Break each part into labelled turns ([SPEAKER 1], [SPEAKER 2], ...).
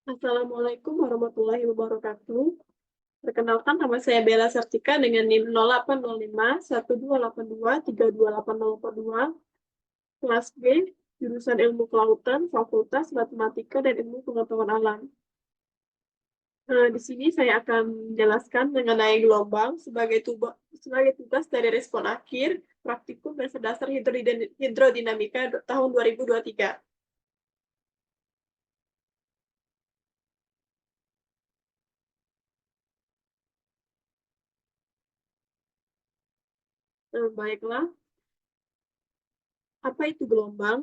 [SPEAKER 1] Assalamualaikum warahmatullahi wabarakatuh. Perkenalkan, nama saya Bella Sartika dengan NIM 0805-1282-32802, kelas B, jurusan Ilmu Kelautan, Fakultas Matematika dan Ilmu Pengetahuan Alam. Di sini saya akan menjelaskan mengenai gelombang sebagai tugas dari respon akhir, praktikum dasar dasar hidrodinamika tahun 2023. Baiklah, apa itu gelombang?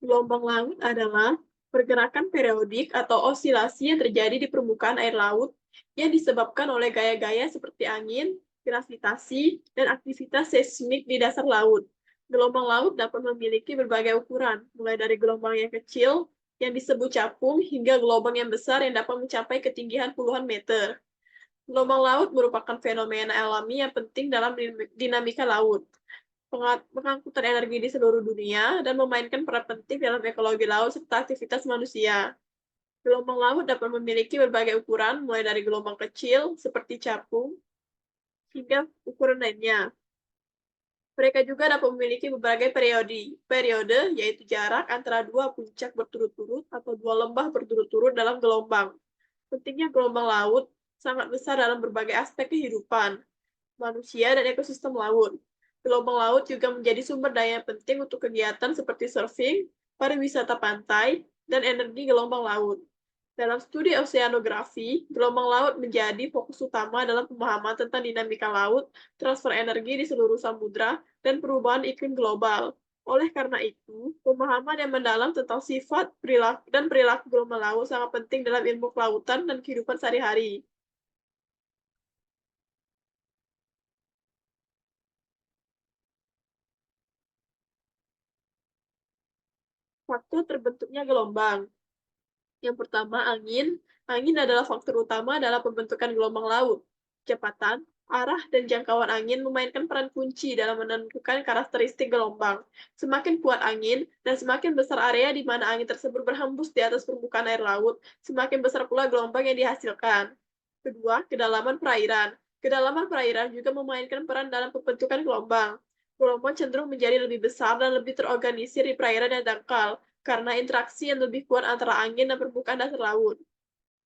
[SPEAKER 1] Gelombang laut adalah pergerakan periodik atau osilasi yang terjadi di permukaan air laut yang disebabkan oleh gaya-gaya seperti angin, gravitasi, dan aktivitas seismik di dasar laut. Gelombang laut dapat memiliki berbagai ukuran, mulai dari gelombang yang kecil yang disebut capung hingga gelombang yang besar yang dapat mencapai ketinggian puluhan meter. Gelombang laut merupakan fenomena alami yang penting dalam dinamika laut, pengangkutan energi di seluruh dunia, dan memainkan peran penting dalam ekologi laut serta aktivitas manusia. Gelombang laut dapat memiliki berbagai ukuran, mulai dari gelombang kecil seperti capung hingga ukuran lainnya. Mereka juga dapat memiliki berbagai periode, yaitu jarak antara dua puncak berturut-turut atau dua lembah berturut-turut dalam gelombang. Pentingnya gelombang laut sangat besar dalam berbagai aspek kehidupan manusia dan ekosistem laut. Gelombang laut juga menjadi sumber daya penting untuk kegiatan seperti surfing, pariwisata pantai, dan energi gelombang laut. Dalam studi oseanografi, gelombang laut menjadi fokus utama dalam pemahaman tentang dinamika laut, transfer energi di seluruh samudra, dan perubahan iklim global. Oleh karena itu, pemahaman yang mendalam tentang sifat dan perilaku gelombang laut sangat penting dalam ilmu kelautan dan kehidupan sehari-hari. Faktor terbentuknya gelombang. Yang pertama, angin. Angin adalah faktor utama dalam pembentukan gelombang laut. Kecepatan, arah, dan jangkauan angin memainkan peran kunci dalam menentukan karakteristik gelombang. Semakin kuat angin dan semakin besar area di mana angin tersebut berhembus di atas permukaan air laut, semakin besar pula gelombang yang dihasilkan. Kedua, kedalaman perairan. Kedalaman perairan juga memainkan peran dalam pembentukan gelombang. Gelombang cenderung menjadi lebih besar dan lebih terorganisir di perairan yang dangkal, karena interaksi yang lebih kuat antara angin dan permukaan dasar laut.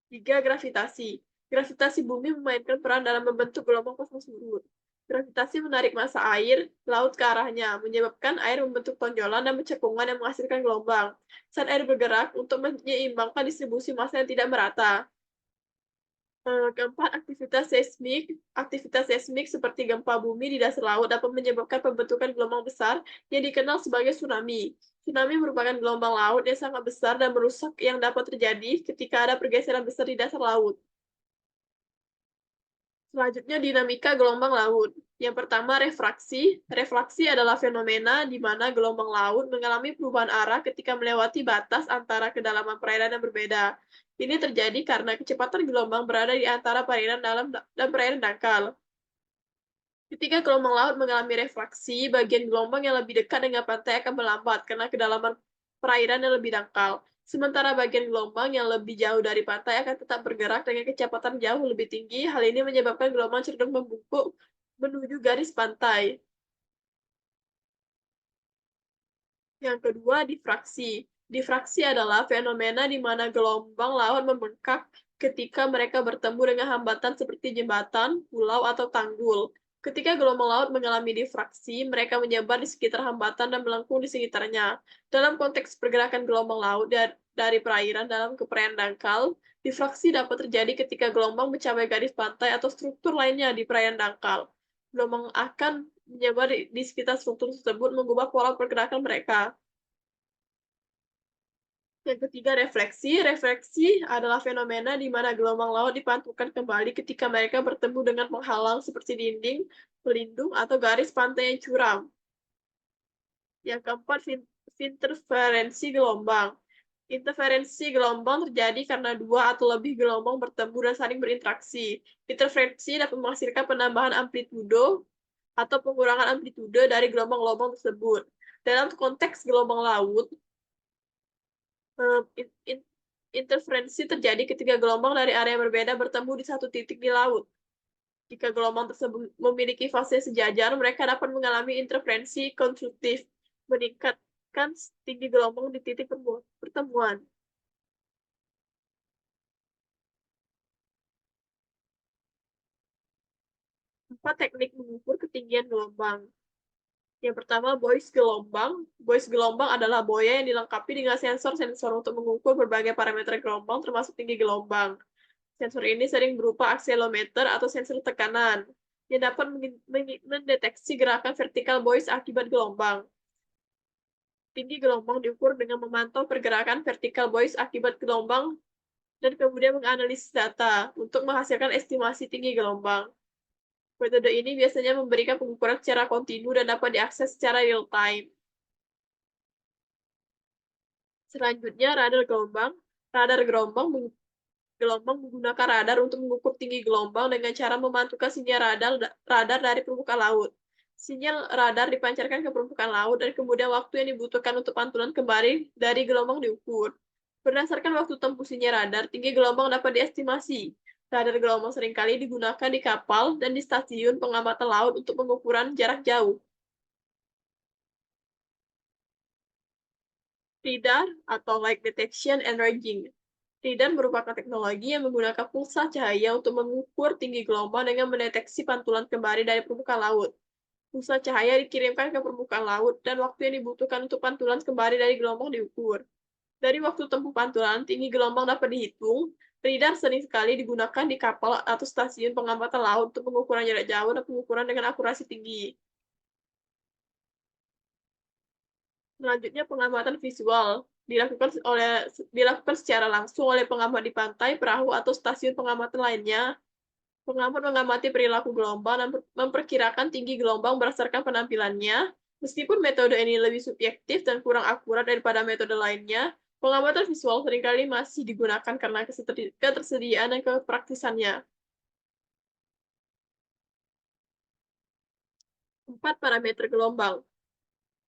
[SPEAKER 1] Tiga, gravitasi. Gravitasi bumi memainkan peran dalam membentuk gelombang pasang surut. Gravitasi menarik massa air laut ke arahnya, menyebabkan air membentuk tonjolan dan cekungan yang menghasilkan gelombang. Saat air bergerak untuk menyeimbangkan distribusi massa yang tidak merata. Keempat, aktivitas seismik. Aktivitas seismik seperti gempa bumi di dasar laut dapat menyebabkan pembentukan gelombang besar yang dikenal sebagai tsunami. Tsunami merupakan gelombang laut yang sangat besar dan merusak yang dapat terjadi ketika ada pergeseran besar di dasar laut. Selanjutnya, dinamika gelombang laut. Yang pertama, refraksi. Refraksi adalah fenomena di mana gelombang laut mengalami perubahan arah ketika melewati batas antara kedalaman perairan yang berbeda. Ini terjadi karena kecepatan gelombang berada di antara perairan dalam dan perairan dangkal. Ketika gelombang laut mengalami refraksi, bagian gelombang yang lebih dekat dengan pantai akan melambat karena kedalaman perairan yang lebih dangkal. Sementara bagian gelombang yang lebih jauh dari pantai akan tetap bergerak dengan kecepatan jauh lebih tinggi. Hal ini menyebabkan gelombang cenderung membungkuk menuju garis pantai. Yang kedua, difraksi. Difraksi adalah fenomena di mana gelombang laut membengkak ketika mereka bertemu dengan hambatan seperti jembatan, pulau, atau tanggul. Ketika gelombang laut mengalami difraksi, mereka menyebar di sekitar hambatan dan melengkung di sekitarnya. Dalam konteks pergerakan gelombang laut dari perairan dalam ke perairan dangkal, difraksi dapat terjadi ketika gelombang mencapai garis pantai atau struktur lainnya di perairan dangkal. Gelombang akan menyebar di sekitar struktur tersebut mengubah pola pergerakan mereka. Yang ketiga, refleksi. Refleksi adalah fenomena di mana gelombang laut dipantulkan kembali ketika mereka bertemu dengan penghalang seperti dinding, pelindung, atau garis pantai yang curam. Yang keempat, interferensi gelombang. Interferensi gelombang terjadi karena dua atau lebih gelombang bertemu dan saling berinteraksi. Interferensi dapat menghasilkan penambahan amplitudo atau pengurangan amplitude dari gelombang-gelombang tersebut. Dalam konteks gelombang laut, Interferensi terjadi ketika gelombang dari area yang berbeda bertemu di satu titik di laut. Jika gelombang tersebut memiliki fase sejajar, mereka dapat mengalami interferensi konstruktif, meningkatkan tinggi gelombang di titik pertemuan. 4 teknik mengukur ketinggian gelombang. Yang pertama, buoys gelombang. Buoys gelombang adalah buoy yang dilengkapi dengan sensor-sensor untuk mengukur berbagai parameter gelombang, termasuk tinggi gelombang. Sensor ini sering berupa akselerometer atau sensor tekanan, yang dapat mendeteksi gerakan vertikal buoys akibat gelombang. Tinggi gelombang diukur dengan memantau pergerakan vertikal buoys akibat gelombang dan kemudian menganalisis data untuk menghasilkan estimasi tinggi gelombang. Metode ini biasanya memberikan pengukuran secara kontinu dan dapat diakses secara real-time. Selanjutnya, radar gelombang. Radar gelombang menggunakan radar untuk mengukur tinggi gelombang dengan cara memantulkan sinyal radar dari permukaan laut. Sinyal radar dipancarkan ke permukaan laut dan kemudian waktu yang dibutuhkan untuk pantulan kembali dari gelombang diukur. Berdasarkan waktu tempuh sinyal radar, tinggi gelombang dapat diestimasi. Radar gelombang seringkali digunakan di kapal dan di stasiun pengamatan laut untuk pengukuran jarak jauh. LIDAR atau Light Detection and Ranging. LIDAR merupakan teknologi yang menggunakan pulsa cahaya untuk mengukur tinggi gelombang dengan mendeteksi pantulan kembali dari permukaan laut. Pulsa cahaya dikirimkan ke permukaan laut dan waktu yang dibutuhkan untuk pantulan kembali dari gelombang diukur. Dari waktu tempuh pantulan, tinggi gelombang dapat dihitung. LIDAR sering sekali digunakan di kapal atau stasiun pengamatan laut untuk pengukuran jarak jauh dan pengukuran dengan akurasi tinggi. Selanjutnya, pengamatan visual dilakukan secara langsung oleh pengamat di pantai, perahu, atau stasiun pengamatan lainnya. Pengamat mengamati perilaku gelombang dan memperkirakan tinggi gelombang berdasarkan penampilannya. Meskipun metode ini lebih subjektif dan kurang akurat daripada metode lainnya, pengamatan visual seringkali masih digunakan karena ketersediaan dan kepraktisannya. 4 parameter gelombang.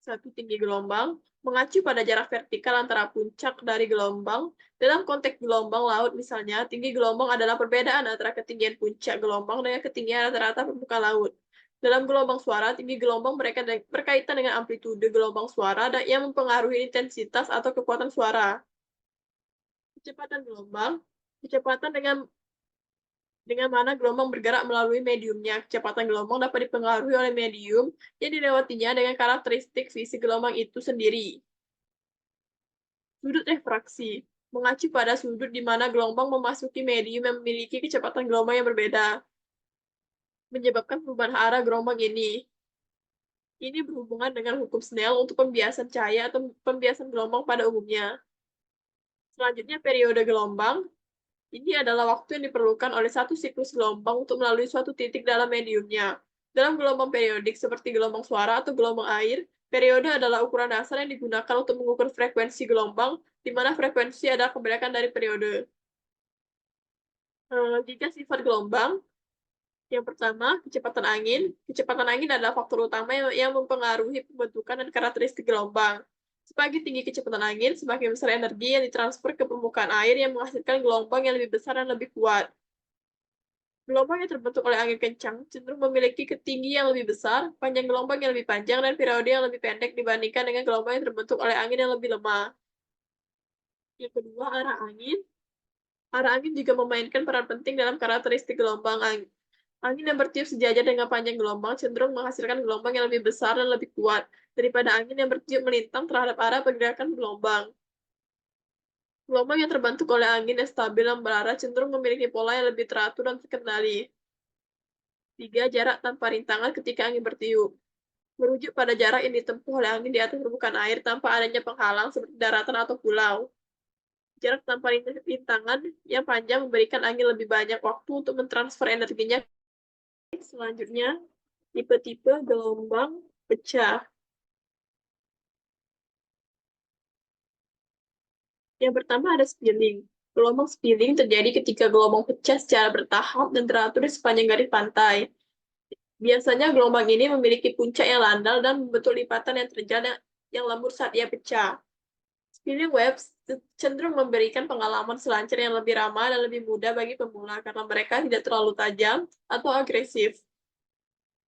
[SPEAKER 1] 1. Tinggi gelombang. Mengacu pada jarak vertikal antara puncak dari gelombang. Dalam konteks gelombang laut misalnya, tinggi gelombang adalah perbedaan antara ketinggian puncak gelombang dengan ketinggian rata-rata permukaan laut. Dalam gelombang suara, tinggi gelombang berkaitan dengan amplitude gelombang suara yang mempengaruhi intensitas atau kekuatan suara. Kecepatan gelombang. Kecepatan dengan mana gelombang bergerak melalui mediumnya. Kecepatan gelombang dapat dipengaruhi oleh medium yang dilewatinya dengan karakteristik fisik gelombang itu sendiri. Sudut refraksi mengacu pada sudut di mana gelombang memasuki medium yang memiliki kecepatan gelombang yang berbeda, menyebabkan perubahan arah gelombang ini. Ini berhubungan dengan hukum Snell untuk pembiasan cahaya atau pembiasan gelombang pada umumnya. Selanjutnya, periode gelombang. Ini adalah waktu yang diperlukan oleh satu siklus gelombang untuk melalui suatu titik dalam mediumnya. Dalam gelombang periodik seperti gelombang suara atau gelombang air, periode adalah ukuran dasar yang digunakan untuk mengukur frekuensi gelombang, di mana frekuensi adalah kebalikan dari periode. Jika sifat gelombang, yang pertama, kecepatan angin. Kecepatan angin adalah faktor utama yang mempengaruhi pembentukan dan karakteristik gelombang. Semakin tinggi kecepatan angin, semakin besar energi yang ditransfer ke permukaan air yang menghasilkan gelombang yang lebih besar dan lebih kuat. Gelombang yang terbentuk oleh angin kencang cenderung memiliki ketinggian yang lebih besar, panjang gelombang yang lebih panjang, dan periode yang lebih pendek dibandingkan dengan gelombang yang terbentuk oleh angin yang lebih lemah. Yang kedua, arah angin. Arah angin juga memainkan peran penting dalam karakteristik gelombang angin. Angin yang bertiup sejajar dengan panjang gelombang cenderung menghasilkan gelombang yang lebih besar dan lebih kuat daripada angin yang bertiup melintang terhadap arah pergerakan gelombang. Gelombang yang terbentuk oleh angin yang stabil dan berarah cenderung memiliki pola yang lebih teratur dan terkendali. 3. Jarak tanpa rintangan ketika angin bertiup. Merujuk pada jarak yang ditempuh oleh angin di atas permukaan air tanpa adanya penghalang seperti daratan atau pulau. Jarak tanpa rintangan yang panjang memberikan angin lebih banyak waktu untuk mentransfer energinya. Selanjutnya, tipe-tipe gelombang pecah. Yang pertama ada spilling. Gelombang spilling terjadi ketika gelombang pecah secara bertahap dan teratur di sepanjang garis pantai. Biasanya gelombang ini memiliki puncak yang landal dan membentuk lipatan yang terjal yang lembut saat ia pecah. Spinning waves cenderung memberikan pengalaman selancar yang lebih ramah dan lebih mudah bagi pemula karena mereka tidak terlalu tajam atau agresif.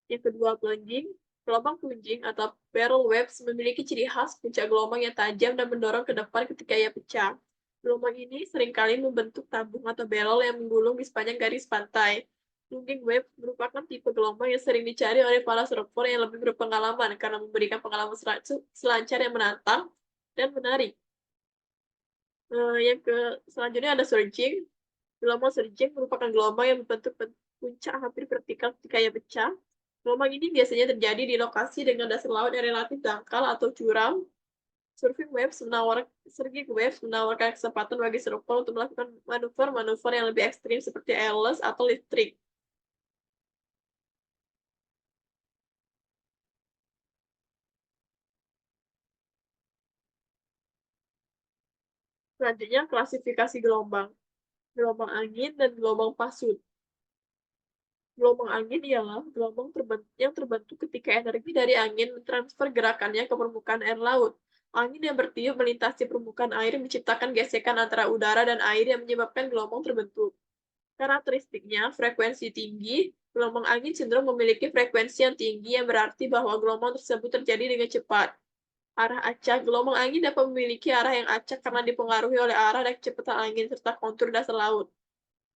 [SPEAKER 1] Yang kedua, plunging. Gelombang plunging atau barrel waves memiliki ciri khas puncak gelombang yang tajam dan mendorong ke depan ketika ia pecah. Gelombang ini seringkali membentuk tabung atau barrel yang menggulung di sepanjang garis pantai. Plunging wave merupakan tipe gelombang yang sering dicari oleh para surfer yang lebih berpengalaman karena memberikan pengalaman selancar yang menantang dan menarik. Yang selanjutnya ada surging. Gelombang surging merupakan gelombang yang membentuk puncak hampir vertikal ketika ia pecah. Gelombang ini biasanya terjadi di lokasi dengan dasar laut yang relatif dangkal atau curam. Surging waves menawarkan kesempatan bagi surfer untuk melakukan manuver-manuver yang lebih ekstrim seperti airless atau lift trick. Selanjutnya, klasifikasi gelombang. Gelombang angin dan gelombang pasut. Gelombang angin ialah gelombang yang terbentuk ketika energi dari angin mentransfer gerakannya ke permukaan air laut. Angin yang bertiup melintasi permukaan air menciptakan gesekan antara udara dan air yang menyebabkan gelombang terbentuk. Karakteristiknya, frekuensi tinggi. Gelombang angin cenderung memiliki frekuensi yang tinggi yang berarti bahwa gelombang tersebut terjadi dengan cepat. Arah acak. Gelombang angin dapat memiliki arah yang acak karena dipengaruhi oleh arah dan kecepatan angin serta kontur dasar laut.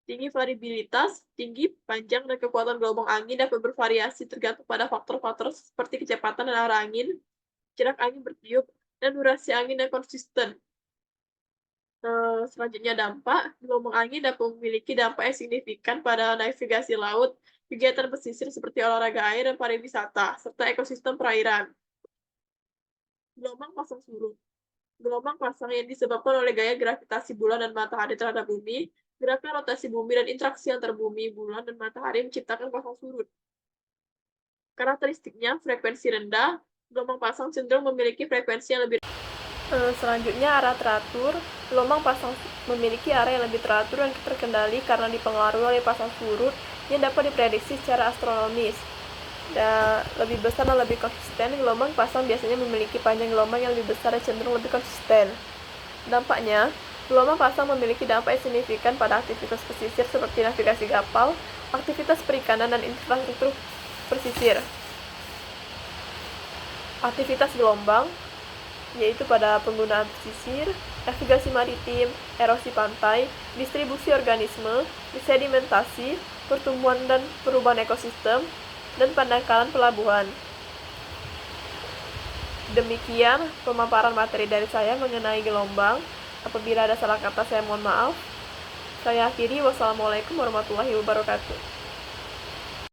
[SPEAKER 1] Tinggi variabilitas, tinggi, panjang, dan kekuatan gelombang angin dapat bervariasi tergantung pada faktor-faktor seperti kecepatan dan arah angin, jarak angin bertiup, dan durasi angin yang konsisten. Selanjutnya dampak, gelombang angin dapat memiliki dampak yang signifikan pada navigasi laut, kegiatan pesisir seperti olahraga air dan pariwisata, serta ekosistem perairan. Gelombang pasang surut. Gelombang pasang yang disebabkan oleh gaya gravitasi bulan dan matahari terhadap bumi, gerakan rotasi bumi dan interaksi antar bumi, bulan, dan matahari menciptakan pasang surut. Karakteristiknya, frekuensi rendah, gelombang pasang cenderung memiliki frekuensi yang lebih Selanjutnya, arah teratur. Gelombang pasang memiliki arah yang lebih teratur dan terkendali karena dipengaruhi oleh pasang surut yang dapat diprediksi secara astronomis. Dan lebih besar dan lebih konsisten, gelombang pasang biasanya memiliki panjang gelombang yang lebih besar dan cenderung lebih konsisten. Dampaknya, gelombang pasang memiliki dampak yang signifikan pada aktivitas pesisir seperti navigasi kapal, aktivitas perikanan, dan infrastruktur pesisir. Aktivitas gelombang yaitu pada penggunaan pesisir, navigasi maritim, erosi pantai, distribusi organisme, sedimentasi, pertumbuhan dan perubahan ekosistem, dan pendangkalan pelabuhan. Demikian pemaparan materi dari saya mengenai gelombang. Apabila ada salah kata, saya mohon maaf. Saya akhiri. Wassalamualaikum warahmatullahi wabarakatuh.